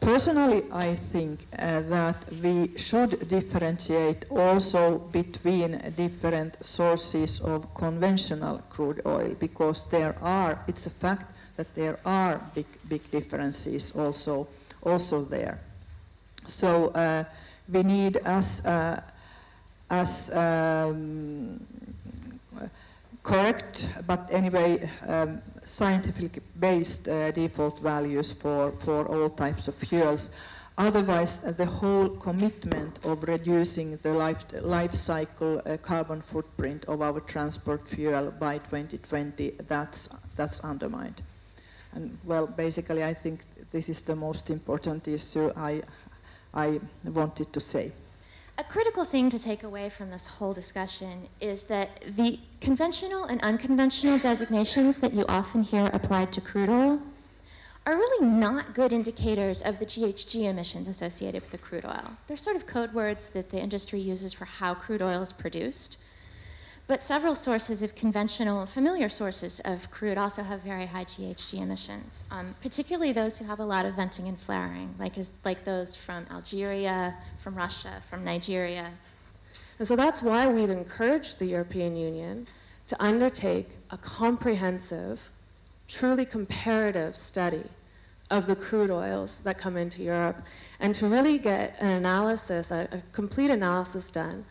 Personally, I think that we should differentiate also between different sources of conventional crude oil, because it's a fact that there are big differences also there. So we need as correct, but anyway, scientifically based default values for all types of fuels. Otherwise, the whole commitment of reducing the life cycle carbon footprint of our transport fuel by 2020, that's undermined. And well, basically, I think this is the most important issue I wanted to say. A critical thing to take away from this whole discussion is that the conventional and unconventional designations that you often hear applied to crude oil are really not good indicators of the GHG emissions associated with the crude oil. They're sort of code words that the industry uses for how crude oil is produced. But several sources of conventional, familiar sources of crude also have very high GHG emissions, particularly those who have a lot of venting and flaring, like those from Algeria, from Russia, from Nigeria. And so that's why we've encouraged the European Union to undertake a comprehensive, truly comparative study of the crude oils that come into Europe, and to really get an analysis, a complete analysis done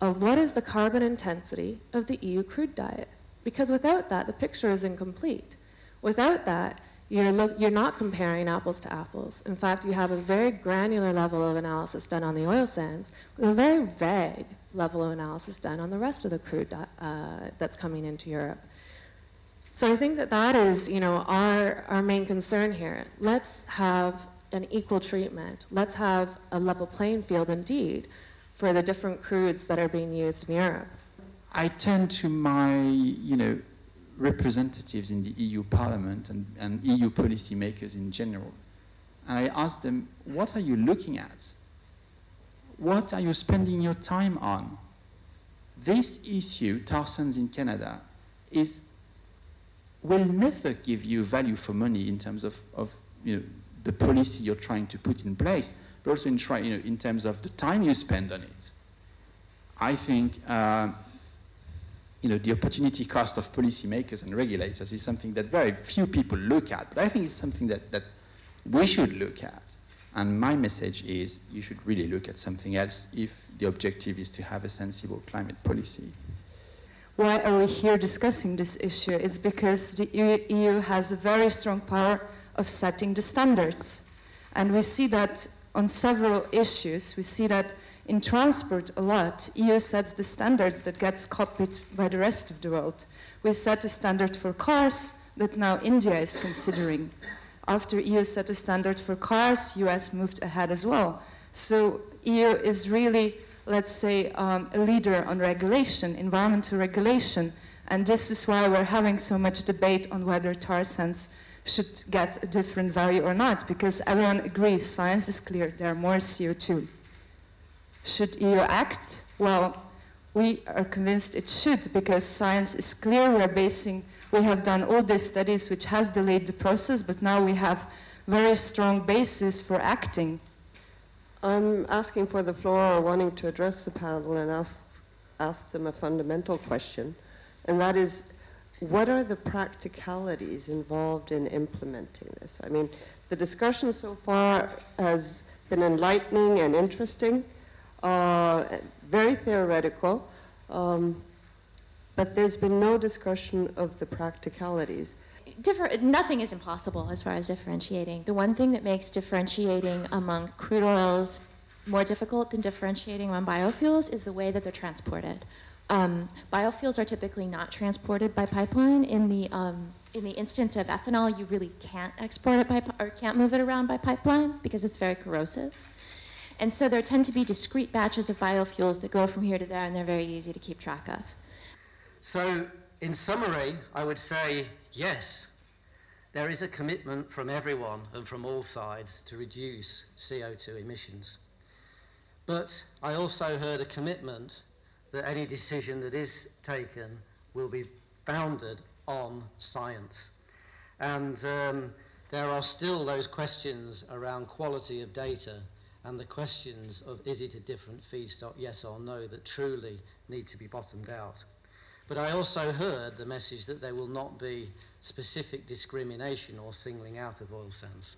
of what is the carbon intensity of the EU crude diet. Because without that, the picture is incomplete. Without that, you're not comparing apples to apples. In fact, you have a very granular level of analysis done on the oil sands, with a very vague level of analysis done on the rest of the crude that's coming into Europe. So I think that is, our main concern here. Let's have an equal treatment. Let's have a level playing field indeed for the different crudes that are being used in Europe. I turn to my, representatives in the EU Parliament and EU policymakers in general, and I ask them, what are you looking at? What are you spending your time on? This issue, tar sands in Canada, will never give you value for money in terms of the policy you're trying to put in place, but also in terms of the time you spend on it. I think the opportunity cost of policymakers and regulators is something that very few people look at, but I think it's something that we should look at. And my message is you should really look at something else if the objective is to have a sensible climate policy. Why are we here discussing this issue? It's because the EU has a very strong power of setting the standards. And we see that on several issues. We see that in transport a lot. EU sets the standards that gets copied by the rest of the world. We set a standard for cars that now India is considering. After EU set a standard for cars, US moved ahead as well. So EU is really, let's say, a leader on regulation, environmental regulation. And this is why we're having so much debate on whether tar sands should get a different value or not, because everyone agrees science is clear, there are more CO2. Should EU act? Well, we are convinced it should, because science is clear. We have done all these studies which has delayed the process, but now we have very strong basis for acting. I'm asking for the floor or wanting to address the panel and ask them a fundamental question, and that is, what are the practicalities involved in implementing this? I mean, the discussion so far has been enlightening and interesting, very theoretical, but there's been no discussion of the practicalities. Nothing is impossible as far as differentiating. The one thing that makes differentiating among crude oils more difficult than differentiating among biofuels is the way that they're transported. Biofuels are typically not transported by pipeline. In the instance of ethanol, you really can't export it or can't move it around by pipeline because it's very corrosive. And so there tend to be discrete batches of biofuels that go from here to there, and they're very easy to keep track of. So, in summary, I would say yes, there is a commitment from everyone and from all sides to reduce CO2 emissions. But I also heard a commitment that any decision that is taken will be founded on science. And there are still those questions around quality of data and the questions of is it a different feedstock, yes or no, that truly need to be bottomed out. But I also heard the message that there will not be specific discrimination or singling out of oil sands.